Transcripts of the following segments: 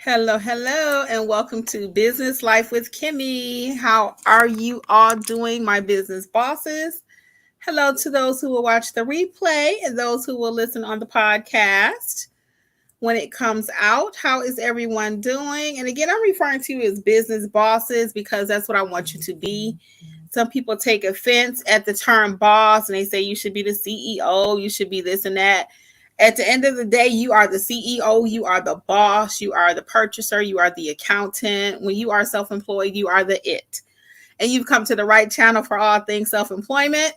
Hello, and welcome to Business Life with Kimmi. How are you all doing, my business bosses? Hello to those who will watch the replay and those who will listen on the podcast when it comes out. How is everyone doing? And again, I'm referring to you as business bosses because that's what I want you to be. Some people take offense at the term boss and they say you should be the CEO, you should be this and that. At the end of the day, you are the CEO, you are the boss, you are the purchaser, you are the accountant. When you are self employed, you are the it. And you've come to the right channel for all things self employment,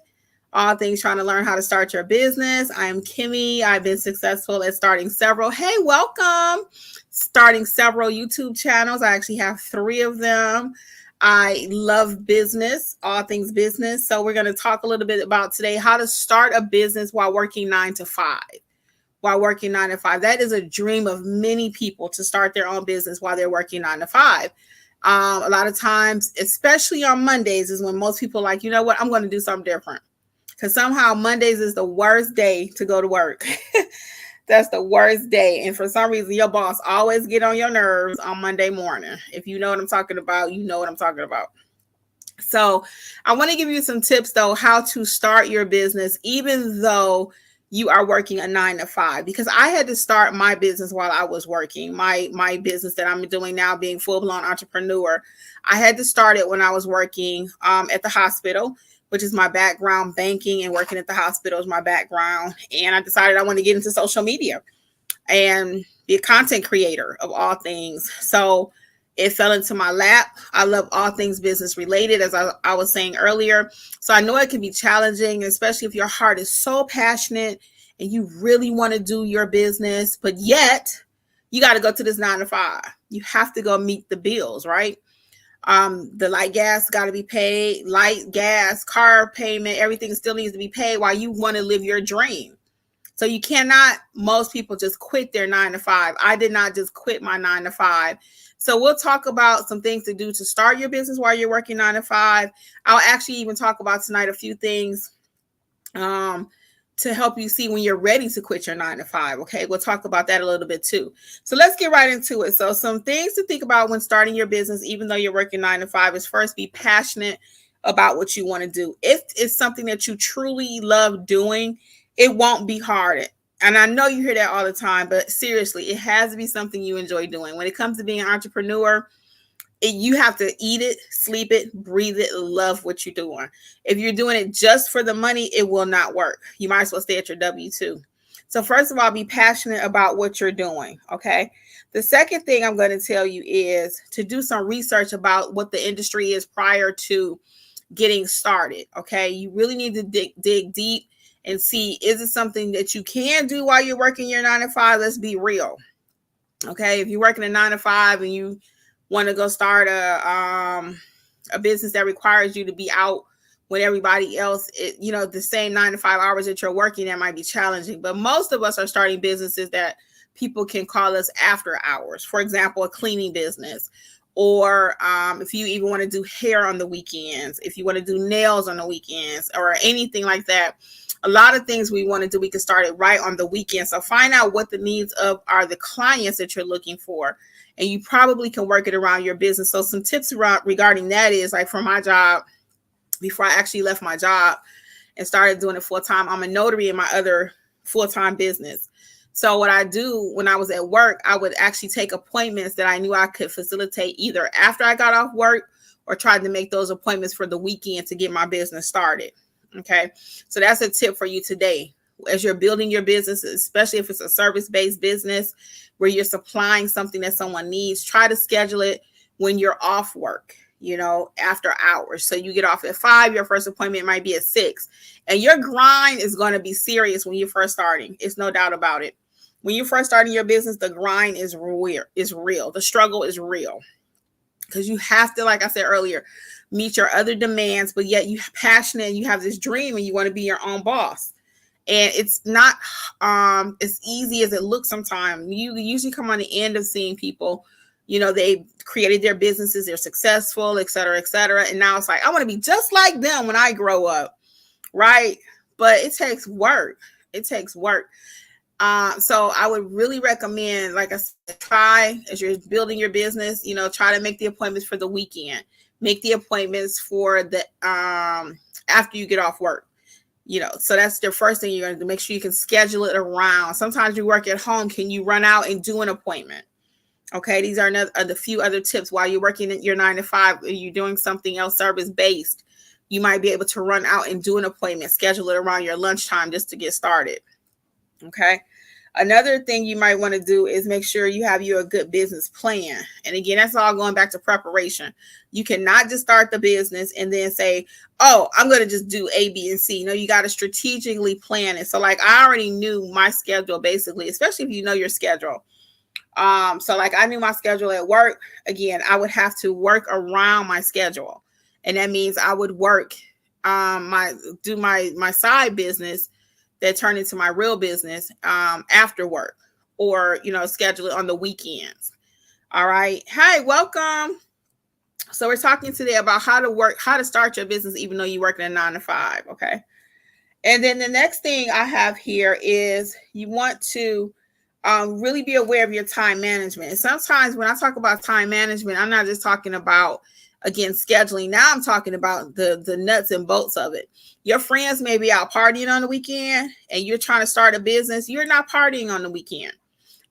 all things trying to learn how to start your business. I am Kimmi. I've been successful at starting several. Hey, welcome. Starting several YouTube channels. I actually have 3 of them. I love business, all things business. So we're going to talk a little bit about today how to start a business while working 9 to 5. While working 9 to 5. That is a dream of many people to start their own business while they're working 9 to 5. A lot of times, especially on Mondays, is when most people are like, you know what, I'm going to do something different. Because somehow Mondays is the worst day to go to work. That's the worst day. And for some reason, your boss always get on your nerves on Monday morning. If you know what I'm talking about, you know what I'm talking about. So I want to give you some tips, though, how to start your business, even though you are working a 9 to 5, because I had to start my business while I was working. My business that I'm doing now, being full-blown entrepreneur, I had to start it when I was working at the hospital, which is my background. Banking and working at the hospital is my background. And I decided I want to get into social media and be a content creator of all things. So it fell into my lap. I love all things business related, as I was saying earlier. So I know it can be challenging, especially if your heart is so passionate and you really want to do your business, but yet you got to go to this 9 to 5. You have to go meet the bills, right? The light gas got to be paid, light gas, car payment, everything still needs to be paid while you want to live your dream. So you cannot, most people just quit their 9 to 5. I did not just quit my 9 to 5. So we'll talk about some things to do to start your business while you're working 9 to 5. I'll actually even talk about tonight a few things to help you see when you're ready to quit your 9 to 5. Okay, we'll talk about that a little bit too. So let's get right into it. So some things to think about when starting your business, even though you're working 9 to 5, is first, be passionate about what you want to do. If it's something that you truly love doing, it won't be hard. And I know you hear that all the time, but seriously, it has to be something you enjoy doing. When it comes to being an entrepreneur, you have to eat it, sleep it, breathe it, love what you're doing. If you're doing it just for the money, it will not work. You might as well stay at your W-2. So first of all, be passionate about what you're doing, okay? The second thing I'm going to tell you is to do some research about what the industry is prior to getting started, okay? You really need to dig deep and see, is it something that you can do while you're working your 9 to 5? Let's be real. Okay. If you're working a 9 to 5 and you want to go start a business that requires you to be out when everybody else, the same 9 to 5 hours that you're working, that might be challenging. But most of us are starting businesses that people can call us after hours. For example, a cleaning business. Or if you even want to do hair on the weekends, if you want to do nails on the weekends or anything like that. A lot of things we want to do, we can start it right on the weekend. So find out what the needs of are the clients that you're looking for. And you probably can work it around your business. So some tips regarding that is, like, for my job, before I actually left my job and started doing it full time, I'm a notary in my other full-time business. So what I do when I was at work, I would actually take appointments that I knew I could facilitate either after I got off work or tried to make those appointments for the weekend to get my business started. Okay, so that's a tip for you today. As you're building your business, especially if it's a service-based business where you're supplying something that someone needs, try to schedule it when you're off work, after hours. So you get off at 5, your first appointment might be at 6. And your grind is going to be serious when you're first starting. It's no doubt about it. When you're first starting your business, the grind is real. The struggle is real. Because you have to, like I said earlier, meet your other demands, but yet you're passionate and you have this dream and you want to be your own boss. And it's not as easy as it looks sometimes. You usually come on the end of seeing people, they created their businesses, they're successful, et cetera, et cetera. And now it's like, I want to be just like them when I grow up, right? But it takes work. It takes work. So I would really recommend, like I said, try as you're building your business, try to make the appointments for the weekend, make the appointments for the, after you get off work, so that's the first thing you're going to do. Make sure you can schedule it around. Sometimes you work at home. Can you run out and do an appointment? Okay. These are the few other tips while you're working at your 9 to 5, or you're doing something else service based. You might be able to run out and do an appointment, schedule it around your lunchtime just to get started. Okay. Another thing you might want to do is make sure you have a good business plan. And again, that's all going back to preparation. You cannot just start the business and then say, oh, I'm going to just do A, B, and C. No, you got to strategically plan it. So like I already knew my schedule basically, especially if you know your schedule. So like I knew my schedule at work. Again, I would have to work around my schedule. And that means I would work, my side business that turned into my real business after work, or, schedule it on the weekends. All right. Hey, welcome. So we're talking today about how to start your business, even though you're working a 9 to 5. Okay. And then the next thing I have here is you want to really be aware of your time management. And sometimes when I talk about time management, I'm not just talking about, again, scheduling. Now I'm talking about the nuts and bolts of it. Your friends may be out partying on the weekend and you're trying to start a business. You're not partying on the weekend.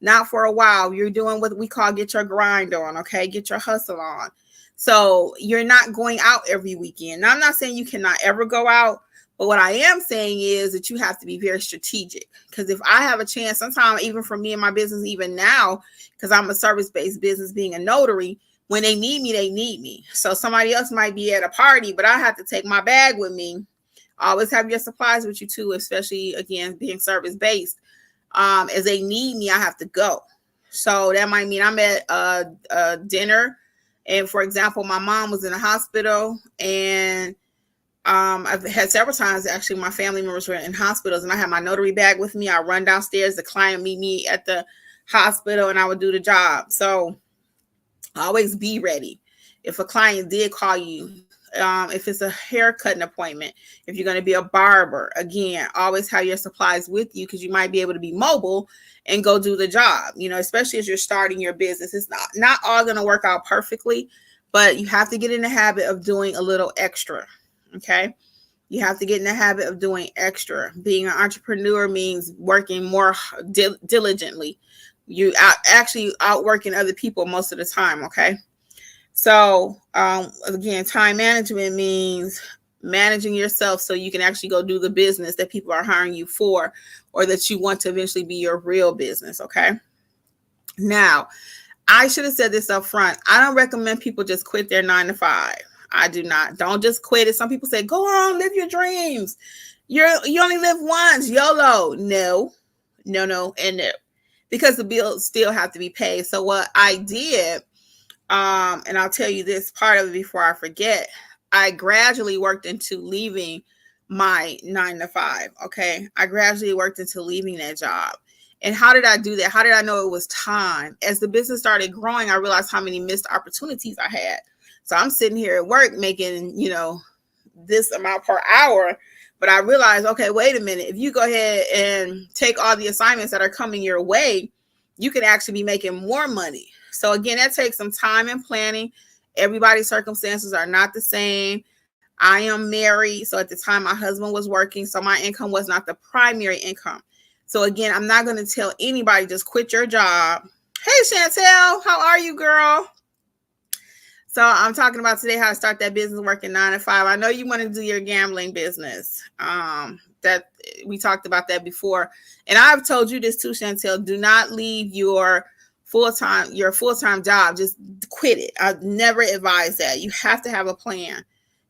Not for a while. You're doing what we call get your grind on, okay? Get your hustle on. So you're not going out every weekend. Now, I'm not saying you cannot ever go out, but what I am saying is that you have to be very strategic. Because if I have a chance, sometimes even for me and my business, even now, because I'm a service-based business being a notary, when they need me, they need me. So somebody else might be at a party, but I have to take my bag with me. Always have your supplies with you too, especially, again, being service-based. As they need me, I have to go. So that might mean I'm at a dinner. And for example, my mom was in the hospital, and I've had several times, actually, my family members were in hospitals, and I had my notary bag with me. I run downstairs, the client meet me at the hospital, and I would do the job. So always be ready. If a client did call you, if it's a haircutting appointment, if you're going to be a barber, again, always have your supplies with you, because you might be able to be mobile and go do the job, especially as you're starting your business. It's not all going to work out perfectly, but you have to get in the habit of doing a little extra. Okay. You have to get in the habit of doing extra. Being an entrepreneur means working more diligently. You actually outworking other people most of the time. Okay. So, again, time management means managing yourself so you can actually go do the business that people are hiring you for, or that you want to eventually be your real business. Okay. Now, I should have said this up front. I don't recommend people just quit their 9 to 5. I do not. Don't just quit it. Some people say, go on, live your dreams. You only live once, YOLO. No, and no. Because the bills still have to be paid. So what I did, and I'll tell you this part of it before I forget, I gradually worked into leaving my 9 to 5. Okay. I gradually worked into leaving that job. And how did I do that? How did I know it was time? As the business started growing, I realized how many missed opportunities I had. So I'm sitting here at work making, this amount per hour. But I realized, okay, wait a minute. If you go ahead and take all the assignments that are coming your way, you can actually be making more money. So again, that takes some time and planning. Everybody's circumstances are not the same. I am married. So at the time, my husband was working. So my income was not the primary income. So again, I'm not going to tell anybody just quit your job. Hey, Chantel, how are you, girl? So I'm talking about today how to start that business working 9 to 5. I know you want to do your gambling business. That we talked about that before. And I've told you this too, Chantel. Do not leave your full-time job. Just quit it. I never advise that. You have to have a plan.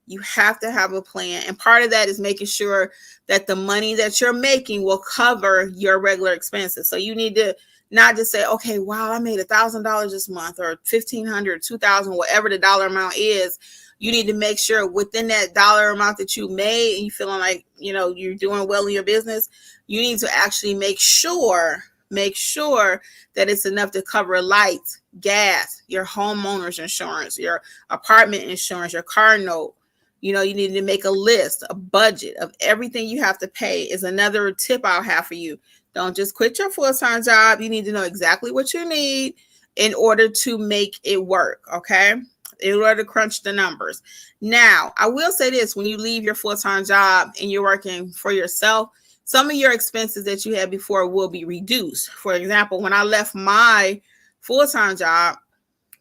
You have to have a plan. And part of that is making sure that the money that you're making will cover your regular expenses. So you need to not just say, okay, wow, I made $1,000 this month, or $1,500, $2,000, whatever the dollar amount is. You need to make sure within that dollar amount that you made, and you feeling like, you're doing well in your business, you need to actually make sure that it's enough to cover lights, gas, your homeowner's insurance, your apartment insurance, your car note. You need to make a list, a budget of everything you have to pay. Is another tip I'll have for you. Don't just quit your full-time job. You need to know exactly what you need in order to make it work, okay? In order to crunch the numbers. Now, I will say this, when you leave your full-time job and you're working for yourself, some of your expenses that you had before will be reduced. For example, when I left my full-time job,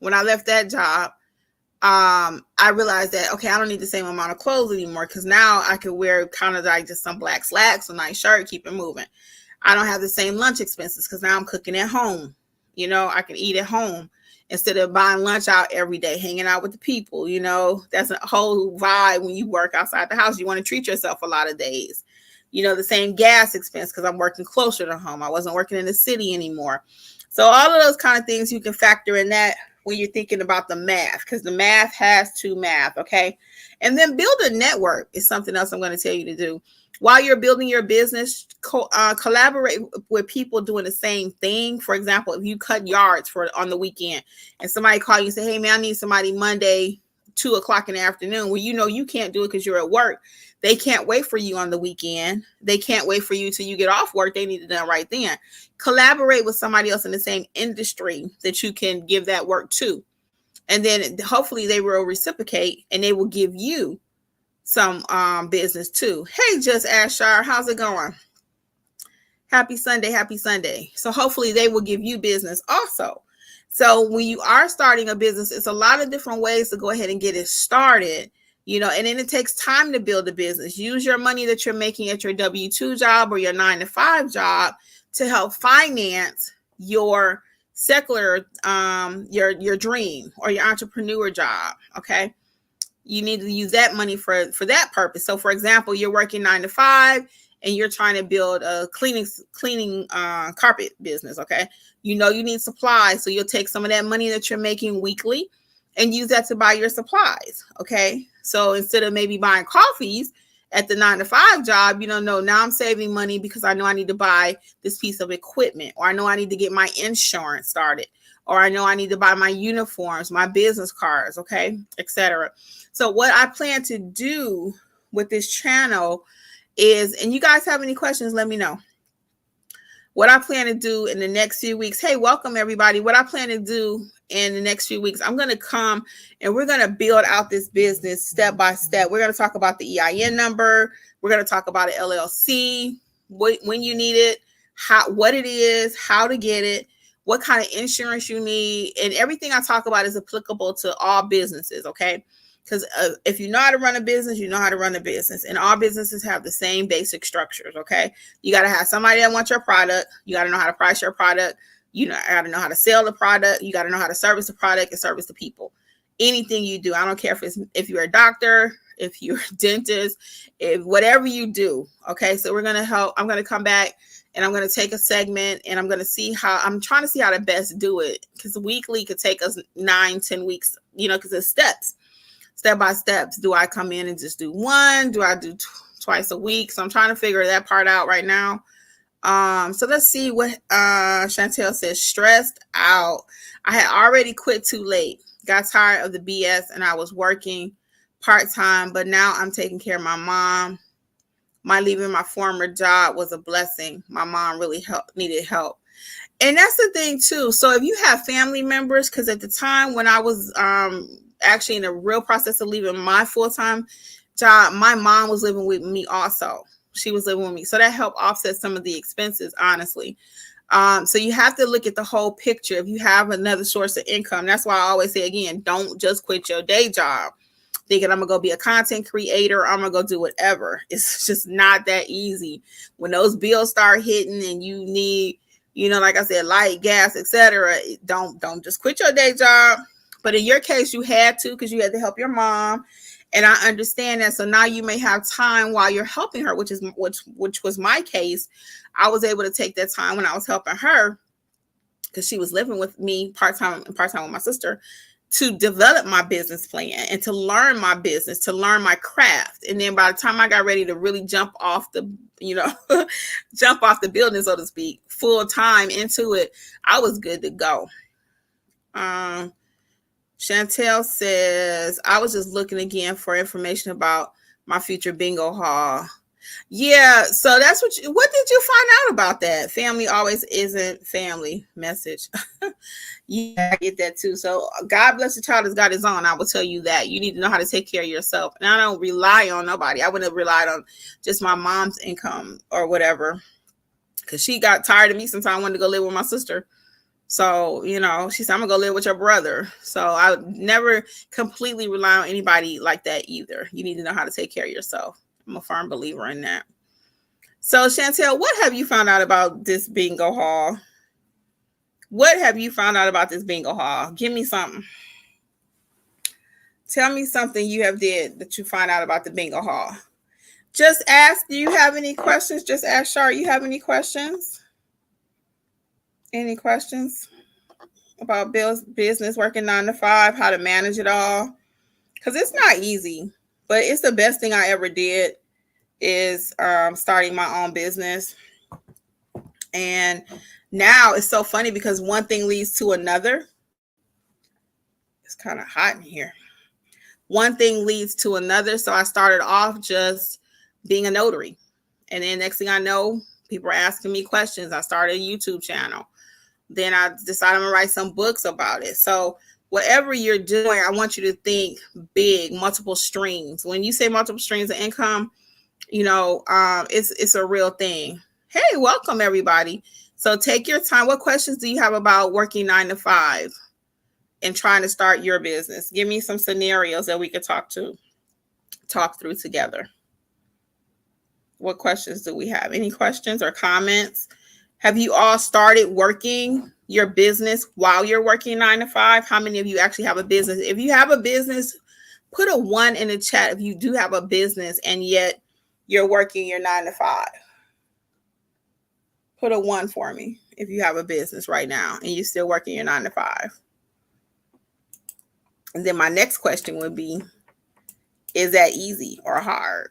when I left that job, I realized that, okay, I don't need the same amount of clothes anymore, because now I could wear kind of like just some black slacks, a nice shirt, keep it moving. I don't have the same lunch expenses because now I'm cooking at home. You know, I can eat at home instead of buying lunch out every day, hanging out with the people. You know, that's a whole vibe when you work outside the house. You want to treat yourself a lot of days. You know, the same gas expense because I'm working closer to home. I wasn't working in the city anymore. So all of those kind of things you can factor in that when you're thinking about the math, because the math has to math, okay? And then build a network is something else I'm going to tell you to do. While you're building your business, collaborate with people doing the same thing. For example, if you cut yards on the weekend and somebody call you and say, hey, man, I need somebody Monday, 2 o'clock in the afternoon. Well, you know you can't do it because you're at work. They can't wait for you on the weekend. They can't wait for you till you get off work. They need it done right then. Collaborate with somebody else in the same industry that you can give that work to. And then hopefully they will reciprocate and they will give you some business too. Hey, Just Ashar, how's it going? Happy Sunday, happy Sunday. So hopefully they will give you business also. So when you are starting a business, it's a lot of different ways to go ahead and get it started. You know, and then it takes time to build a business. Use your money that you're making at your W-2 job or your 9-to-5 job to help finance your secular, your dream or your entrepreneur job. Okay. You need to use that money for that purpose. So for example, you're working 9-to-5 and you're trying to build a cleaning carpet business. Okay. You know, you need supplies. So you'll take some of that money that you're making weekly and use that to buy your supplies. Okay. So instead of maybe buying coffees at the 9-to-5 job, you don't know, now I'm saving money because I know I need to buy this piece of equipment, or I know I need to get my insurance started, or I know I need to buy my uniforms, my business cards, okay, etc. So what I plan to do with this channel is, and you guys have any questions, let me know. What I plan to do in the next few weeks, hey, welcome everybody. What I plan to do in the next few weeks, I'm going to come and we're going to build out this business step by step. We're going to talk about the EIN number. We're going to talk about an LLC, when you need it, what it is, how to get it, what kind of insurance you need. And everything I talk about is applicable to all businesses, okay? Because if you know how to run a business, you know how to run a business. And all businesses have the same basic structures, okay? You got to have somebody that wants your product. You got to know how to price your product. You got to know how to sell the product. You got to know how to service the product and service the people. Anything you do, I don't care if you're a doctor, if you're a dentist, if whatever you do, okay? So we're going to help. I'm going to come back and I'm going to take a segment and I'm going to see I'm trying to see how to best do it, because weekly could take us 9-10 weeks, you know, because it's steps. Step by steps. Do I come in and just do one? Do I do twice a week? So I'm trying to figure that part out right now. So let's see what Chantel says. Stressed out. I had already quit too late. Got tired of the BS and I was working part-time, but now I'm taking care of my mom. My leaving my former job was a blessing. My mom really needed help. And that's the thing too. So if you have family members, because at the time when I was actually in the real process of leaving my full-time job, my mom was living with me also. She was living with me. So that helped offset some of the expenses, honestly. So you have to look at the whole picture. If you have another source of income, that's why I always say, again, don't just quit your day job thinking I'm going to go be a content creator. I'm going to go do whatever. It's just not that easy. When those bills start hitting and you need, you know, like I said, light, gas, etc., don't just quit your day job. But in your case, you had to, because you had to help your mom. And I understand that. So now you may have time while you're helping her, which was my case. I was able to take that time when I was helping her, because she was living with me part-time with my sister, to develop my business plan and to learn my business, to learn my craft. And then by the time I got ready to really jump off the, jump off the building, so to speak, full time into it, I was good to go. Chantel says, I was just looking again for information about my future bingo hall. Yeah, so that's what did you find out about that? Family always isn't family message. Yeah, I get that too. So God bless the child has got his own. I will tell you that. You need to know how to take care of yourself. And I don't rely on nobody. I wouldn't have relied on just my mom's income or whatever. Cause she got tired of me sometimes. I wanted to go live with my sister. So, she said, I'm gonna go live with your brother. So I would never completely rely on anybody like that either. You need to know how to take care of yourself. I'm a firm believer in that. So Chantel, what have you found out about this bingo hall? What have you found out about this bingo hall? Give me something. Tell me something you have did that you find out about the bingo hall. Just ask, do you have any questions? Just ask Shar, you have any questions? Any questions about business, working 9 to 5, how to manage it all? Because it's not easy, but it's the best thing I ever did is starting my own business. And now it's so funny because one thing leads to another. It's kind of hot in here. One thing leads to another. So I started off just being a notary. And then next thing I know, people are asking me questions. I started a YouTube channel. Then I decided I'm going to write some books about it. So whatever you're doing, I want you to think big, multiple streams. When you say multiple streams of income, it's a real thing. Hey, welcome everybody. So take your time. What questions do you have about working 9 to 5 and trying to start your business? Give me some scenarios that we could talk through together. What questions do we have? Any questions or comments? Have you all started working your business while you're working 9 to 5? How many of you actually have a business? If you have a business, put a 1 in the chat if you do have a business and yet you're working your 9 to 5. Put a 1 for me if you have a business right now and you're still working your 9 to 5. And then my next question would be, is that easy or hard?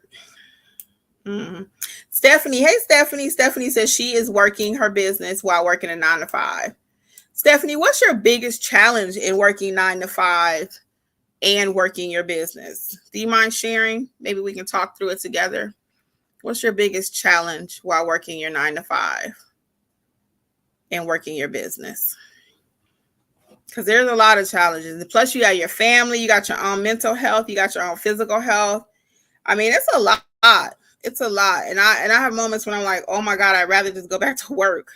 Mm-hmm. Stephanie, hey Stephanie. Stephanie says she is working her business while working a 9 to 5. Stephanie, what's your biggest challenge in working 9 to 5 and working your business? Do you mind sharing? Maybe we can talk through it together. What's your biggest challenge while working your 9 to 5 and working your business? Because there's a lot of challenges. Plus, you got your family, you got your own mental health, you got your own physical health. I mean, it's a lot. It's a lot. And I have moments when I'm like, oh my God, I'd rather just go back to work.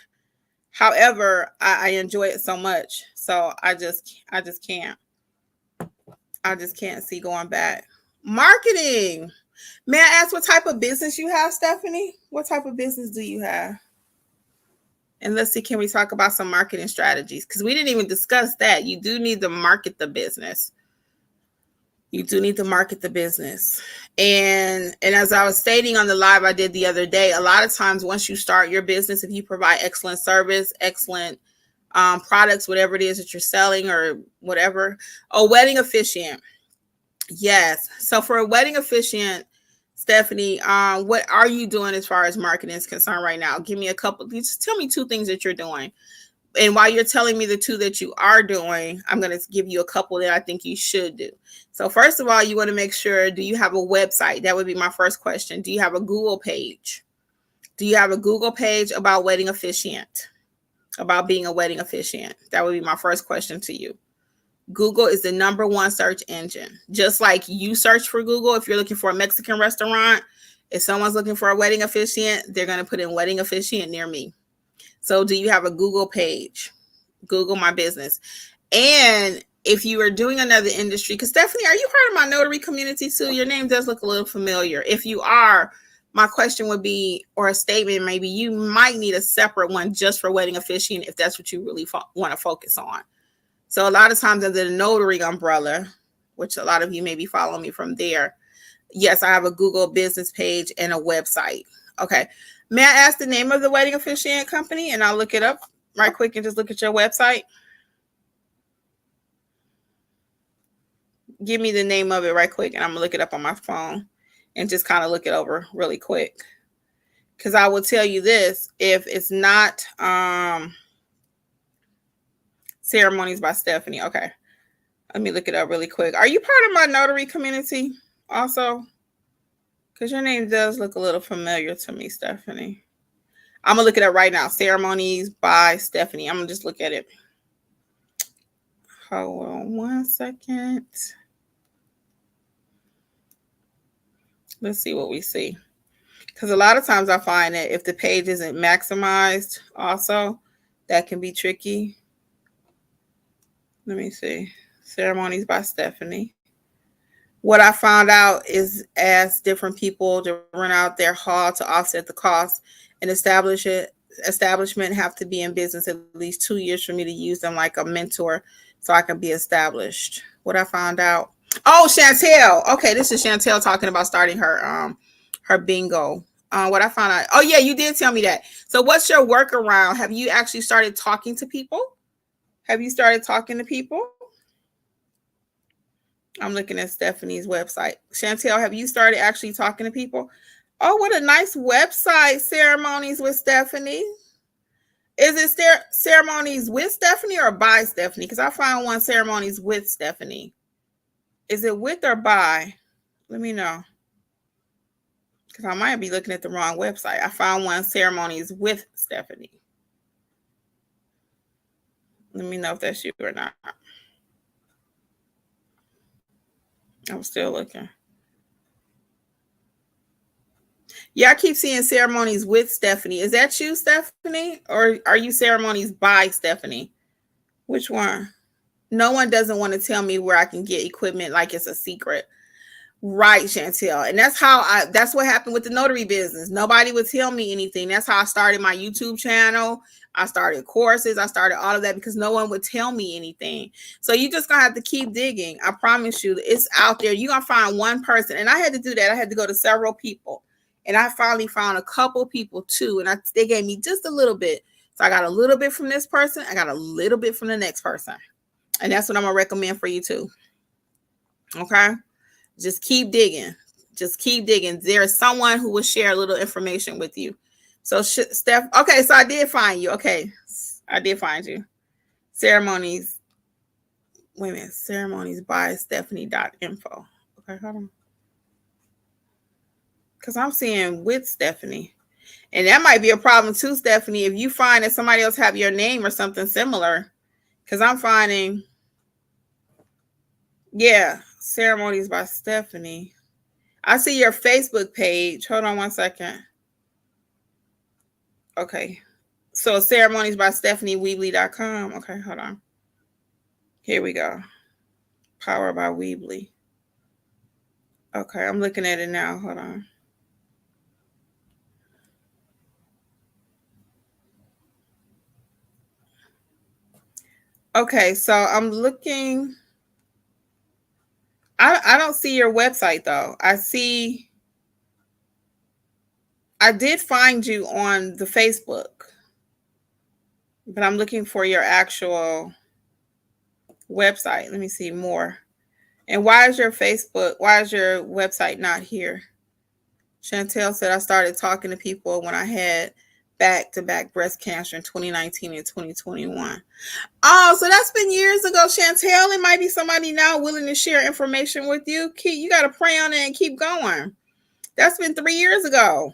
However, I enjoy it so much. So I just can't. I just can't see going back. Marketing. May I ask what type of business you have, Stephanie? What type of business do you have? And let's see, can we talk about some marketing strategies? Because we didn't even discuss that. You do need to market the business. You do need to market the business. And as I was stating on the live I did the other day, a lot of times once you start your business, if you provide excellent service, excellent products, whatever it is that you're selling or whatever, a wedding officiant. Yes. So for a wedding officiant, Stephanie, what are you doing as far as marketing is concerned right now? Give me a couple. Just tell me 2 things that you're doing. And while you're telling me the 2 that you are doing, I'm going to give you a couple that I think you should do. So first of all, you want to make sure, do you have a website? That would be my first question. Do you have a Google page? Do you have a Google page about wedding officiant? About being a wedding officiant? That would be my first question to you. Google is the #1 search engine. Just like you search for Google, if you're looking for a Mexican restaurant, if someone's looking for a wedding officiant, they're going to put in wedding officiant near me. So do you have a Google page? Google my business. And if you are doing another industry, because Stephanie, are you part of my notary community too? Your name does look a little familiar. If you are, my question would be, or a statement, maybe you might need a separate one just for wedding officiant if that's what you really want to focus on. So a lot of times under the notary umbrella, which a lot of you may be following me from there, yes, I have a Google business page and a website. Okay. May I ask the name of the wedding officiant company? And I'll look it up right quick and just look at your website. Give me the name of it right quick and I'm going to look it up on my phone and just kind of look it over really quick. Because I will tell you this, if it's not Ceremonies by Stephanie. Okay. Let me look it up really quick. Are you part of my notary community also? Because your name does look a little familiar to me, Stephanie. I'm going to look it up right now. Ceremonies by Stephanie. I'm going to just look at it. Hold on one second. Let's see what we see. Because a lot of times I find that if the page isn't maximized also, that can be tricky. Let me see. Ceremonies by Stephanie. What I found out is ask different people to rent out their hall to offset the cost and establishment have to be in business at least 2 years for me to use them like a mentor so I can be established. What I found out. Oh, Chantel. Okay, this is Chantel talking about starting her bingo. What I found out. Oh yeah, you did tell me that. So what's your workaround? Have you actually started talking to people? Have you started talking to people? I'm looking at Stephanie's website. Chantel, have you started actually talking to people? Oh, what a nice website, Ceremonies with Stephanie. Is it Ceremonies with Stephanie or by Stephanie? Because I found one Ceremonies with Stephanie. Is it with or by? Let me know. Because I might be looking at the wrong website. I found one Ceremonies with Stephanie. Let me know if that's you or not. I'm still looking. Yeah, I keep seeing Ceremonies with Stephanie. Is that you, Stephanie? Or are you Ceremonies by Stephanie? Which one? No one doesn't want to tell me where I can get equipment like it's a secret. Right, Chantel. And that's what happened with the notary business. Nobody would tell me anything. That's how I started my YouTube channel. I started courses. I started all of that because no one would tell me anything. So you just gonna have to keep digging. I promise you, it's out there. You're gonna find one person. And I had to do that. I had to go to several people. And I finally found a couple people too. And they gave me just a little bit. So I got a little bit from this person. I got a little bit from the next person. And that's what I'm gonna recommend for you too. Okay. Just keep digging. Just keep digging. There's someone who will share a little information with you. So, Steph, okay, so I did find you. Okay, I did find you. Ceremonies. Wait a minute. Ceremonies by Stephanie.info. Okay, hold on. Because I'm seeing with Stephanie. And that might be a problem too, Stephanie, if you find that somebody else have your name or something similar. Because I'm finding, yeah, Ceremonies by Stephanie. I see your Facebook page. Hold on one second. Okay. So Ceremonies by StephanieWeebly.com. Okay, hold on. Here we go. Power by Weebly. Okay, I'm looking at it now. Hold on. Okay, so I'm looking. I don't see your website though. I did find you on the Facebook, but I'm looking for your actual website. Let me see more. And why is your website not here? Chantel said I started talking to people when I had back-to-back breast cancer in 2019 and 2021. Oh, so that's been years ago, Chantel. It might be somebody now willing to share information with you. You got to pray on it and keep going. That's been 3 years ago.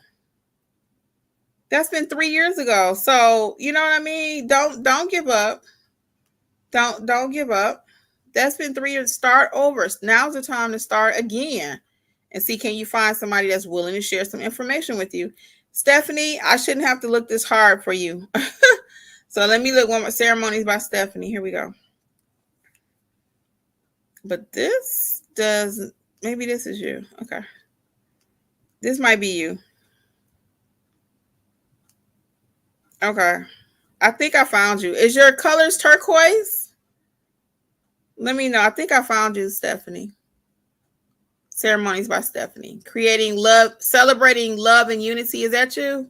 That's been 3 years ago. So, you know what I mean? Don't give up. Don't give up. That's been 3 years. Start over. Now's the time to start again and see, can you find somebody that's willing to share some information with you? Stephanie, I shouldn't have to look this hard for you. So let me look one more. Ceremonies by Stephanie. Here we go. But this does, maybe this is you. Okay. This might be you. Okay. I think I found you. Is your colors turquoise? Let me know. I think I found you, Stephanie. Ceremonies by Stephanie. Creating love, celebrating love and unity. Is that you?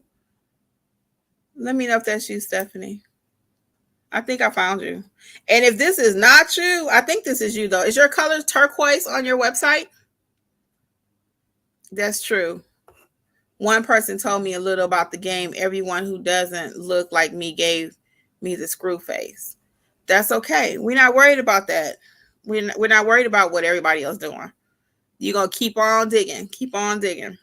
Let me know if that's you, Stephanie. I think I found you. And if this is not you, I think this is you though. Is your colors turquoise on your website? That's true. One person told me a little about the game. Everyone who doesn't look like me gave me the screw face. That's okay. We're not worried about that. We're not worried about what everybody else doing. You're going to keep on digging. Keep on digging.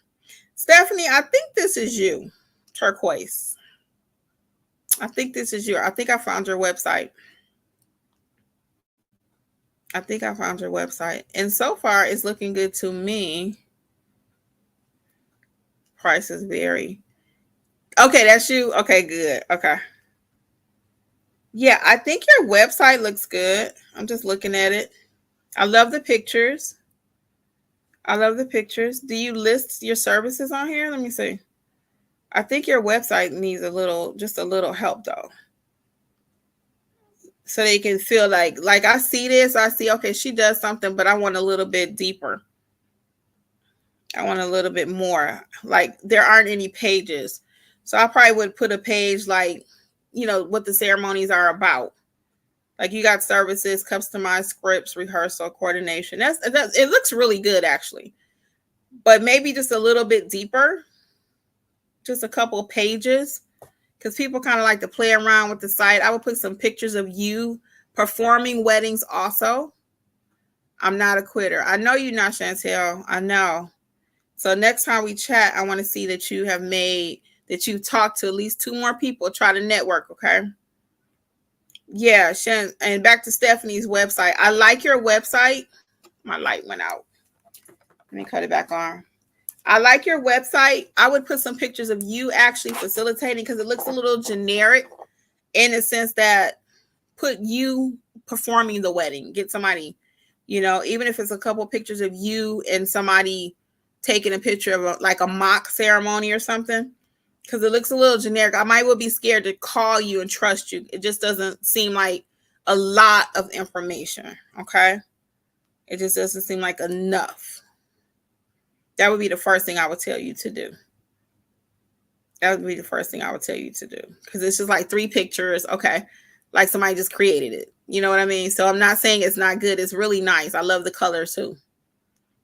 Stephanie, I think this is you. Turquoise. I think this is you. I think I found your website. I think I found your website. And so far, it's looking good to me. Prices vary. Okay, that's you. Okay, good. Okay. Yeah, I think your website looks good. I'm just looking at it. I love the pictures. I love the pictures. Do you list your services on here? Let me see. I think your website needs just a little help though. So they can feel like I see this, I see, okay, she does something, but I want a little bit deeper. I want a little bit more. Like there aren't any pages. So I probably would put a page like, what the ceremonies are about. Like you got services, customized scripts, rehearsal, coordination. It looks really good actually. But maybe just a little bit deeper. Just a couple pages. Because people kind of like to play around with the site. I would put some pictures of you performing weddings also. I'm not a quitter. I know you're not, Chantel. I know. So next time we chat, I want to see that you've talked to at least 2 more people. Try to network, okay? Yeah, and back to Stephanie's website. I like your website. My light went out. Let me cut it back on. I like your website. I would put some pictures of you actually facilitating because it looks a little generic in the sense that put you performing the wedding. Get somebody, even if it's a couple pictures of you and somebody taking a picture of like a mock ceremony or something, because it looks a little generic. I might be scared to call you and trust you. It just doesn't seem like a lot of information. Okay. It just doesn't seem like enough. That would be the first thing I would tell you to do. That would be the first thing I would tell you to do. Because it's just like 3 pictures. Okay. Like somebody just created it. You know what I mean? So I'm not saying it's not good. It's really nice. I love the colors too.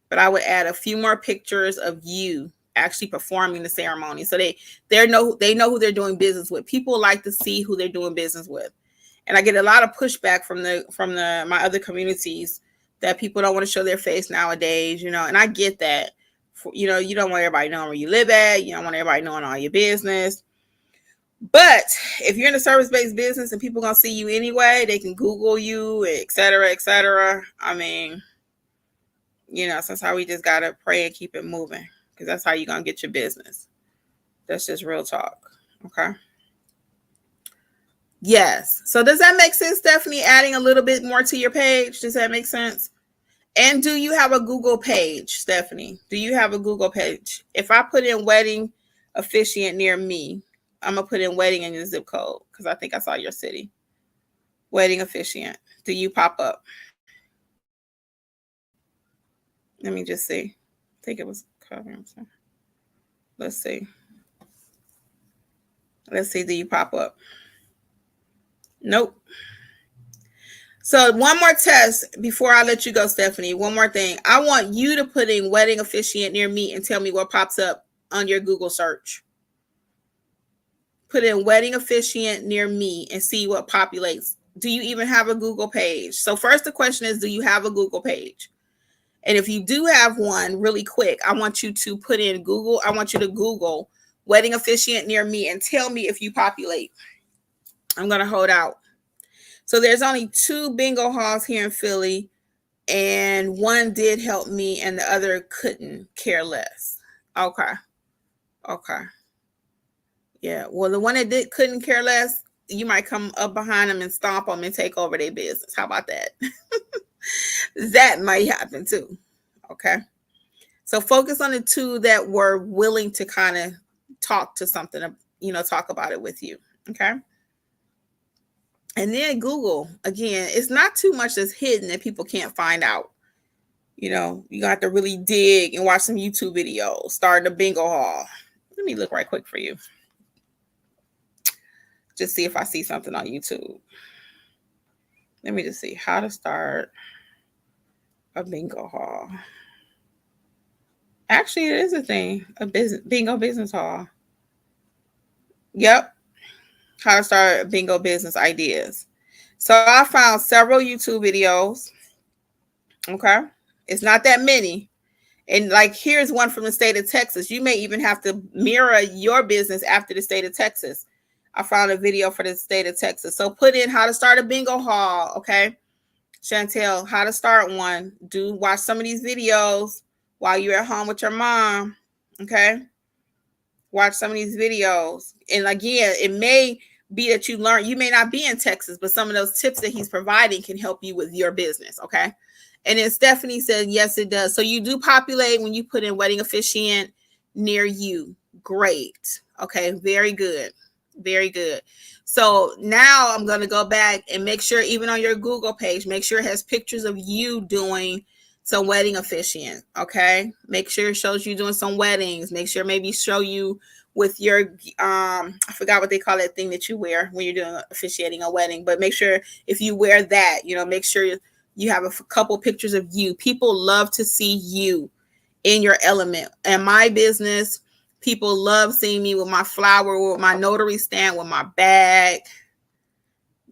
But I would add a few more pictures of you actually performing the ceremony. So they know who they're doing business with. People like to see who they're doing business with. And I get a lot of pushback from my other communities that people don't want to show their face nowadays, and I get that. You don't want everybody knowing where you live at. You don't want everybody knowing all your business. But if you're in a service-based business and people gonna see you anyway, they can Google you, et cetera, et cetera. I mean, so that's how we just gotta pray and keep it moving, because that's how you're gonna get your business. That's just real talk. Okay. Yes. So does that make sense, Stephanie? Adding a little bit more to your page. Does that make sense? And do you have a Google page, Stephanie? Do you have a Google page? If I put in wedding officiant near me, I'm going to put in wedding in your zip code because I think I saw your city. Wedding officiant. Do you pop up? Let me just see. I think it was covering. Let's see. Let's see. Do you pop up? Nope. So one more test before I let you go, Stephanie. One more thing. I want you to put in wedding officiant near me and tell me what pops up on your Google search. Put in wedding officiant near me and see what populates. Do you even have a Google page? So first the question is, do you have a Google page? And if you do have one, really quick, I want you to put in Google. I want you to Google wedding officiant near me and tell me if you populate. I'm going to hold out. So there's only 2 bingo halls here in Philly, and one did help me and the other couldn't care less. Okay. Yeah. Well, the one that couldn't care less, you might come up behind them and stomp them and take over their business. How about that? That might happen too. Okay. So focus on the 2 that were willing to kind of talk to something, talk about it with you. Okay. And then Google, again, it's not too much that's hidden that people can't find out. You got to have to really dig and watch some YouTube videos, start a bingo hall. Let me look right quick for you. Just see if I see something on YouTube. Let me just see how to start a bingo hall. Actually, it is a thing, a bingo business hall. Yep. How to start a bingo business ideas. So I found several YouTube videos. Okay. It's not that many. And like, here's one from the state of Texas. You may even have to mirror your business after the state of Texas. I found a video for the state of Texas. So put in how to start a bingo hall. Okay. Chantel, how to start one. Watch some of these videos while you're at home with your mom. Okay. Watch some of these videos. And again, it may be that you may not be in Texas, but some of those tips that he's providing can help you with your business. Okay. And then Stephanie said, yes, it does. So you do populate when you put in wedding officiant near you. Great. Okay. Very good. Very good. So now I'm going to go back and make sure, even on your Google page, make sure it has pictures of you doing some wedding officiant. Okay. Make sure it shows you doing some weddings. Make sure maybe show you with your, I forgot what they call that thing that you wear when you're doing officiating a wedding, but make sure if you wear that, make sure you have a couple pictures of you. People love to see you in your element. And my business, people love seeing me with my flower, with my notary stand, with my bag.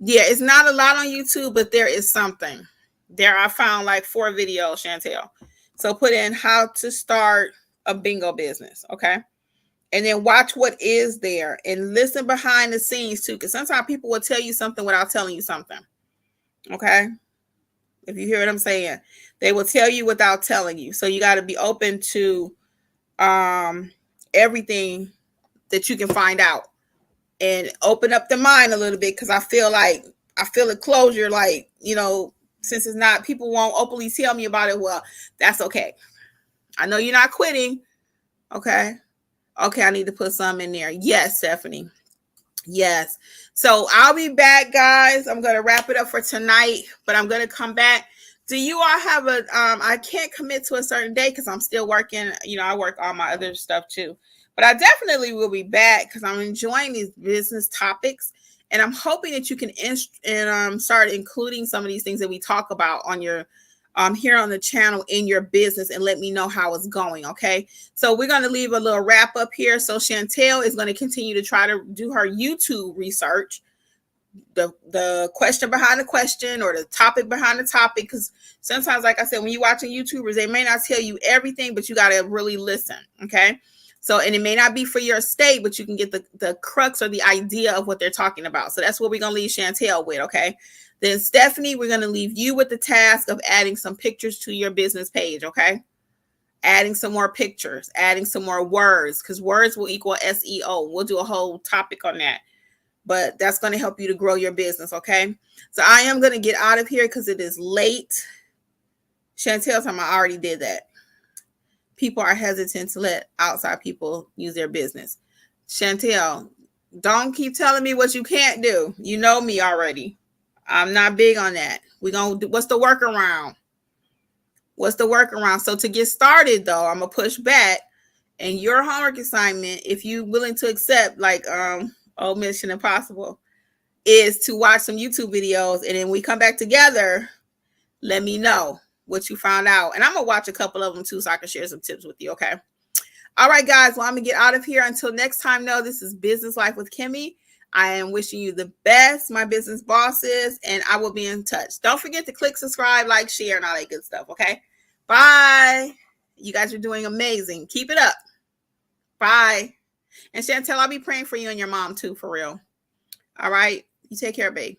Yeah, it's not a lot on YouTube, but there is something. There I found like 4 videos, Chantel. So put in how to start a bingo business, okay? And then watch what is there and listen behind the scenes too, because sometimes people will tell you something without telling you something, okay? If you hear what I'm saying, they will tell you without telling you. So you got to be open to everything that you can find out and open up the mind a little bit. Cause I feel a closure, like, since it's not, people won't openly tell me about it. Well, that's okay. I know you're not quitting. Okay. Okay. I need to put some in there. Yes, Stephanie. Yes. So I'll be back, guys. I'm going to wrap it up for tonight, but I'm going to come back. Do you all have I can't commit to a certain day because I'm still working. I work on my other stuff too, but I definitely will be back because I'm enjoying these business topics. And I'm hoping that you can start including some of these things that we talk about on your here on the channel in your business and let me know how it's going. Okay. So we're going to leave a little wrap up here. So Chantel is going to continue to try to do her YouTube research, the question behind the question or the topic behind the topic. Because sometimes, like I said, when you're watching YouTubers, they may not tell you everything, but you got to really listen. Okay. So, and it may not be for your state, but you can get the crux or the idea of what they're talking about. So that's what we're going to leave Chantel with. Okay. Then Stephanie, we're going to leave you with the task of adding some pictures to your business page. Okay. Adding some more pictures, adding some more words, because words will equal SEO. We'll do a whole topic on that, but that's going to help you to grow your business. Okay. So I am going to get out of here because it is late. Chantel's time, I already did that. People are hesitant to let outside people use their business. Chantel, don't keep telling me what you can't do. You know me already. I'm not big on that. We're going to do, what's the workaround? What's the workaround? So to get started though, I'm going to push back, and your homework assignment, if you're willing to accept, like, Mission Impossible, is to watch some YouTube videos. And then we come back together. Let me know what you found out. And I'm going to watch a couple of them too, so I can share some tips with you. Okay. All right, guys. Well, I'm going to get out of here. Until next time, though, this is Business Life with Kimmi. I am wishing you the best, my business bosses, and I will be in touch. Don't forget to click subscribe, like, share, and all that good stuff. Okay. Bye. You guys are doing amazing. Keep it up. Bye. And Chantel, I'll be praying for you and your mom too, for real. All right. You take care, babe.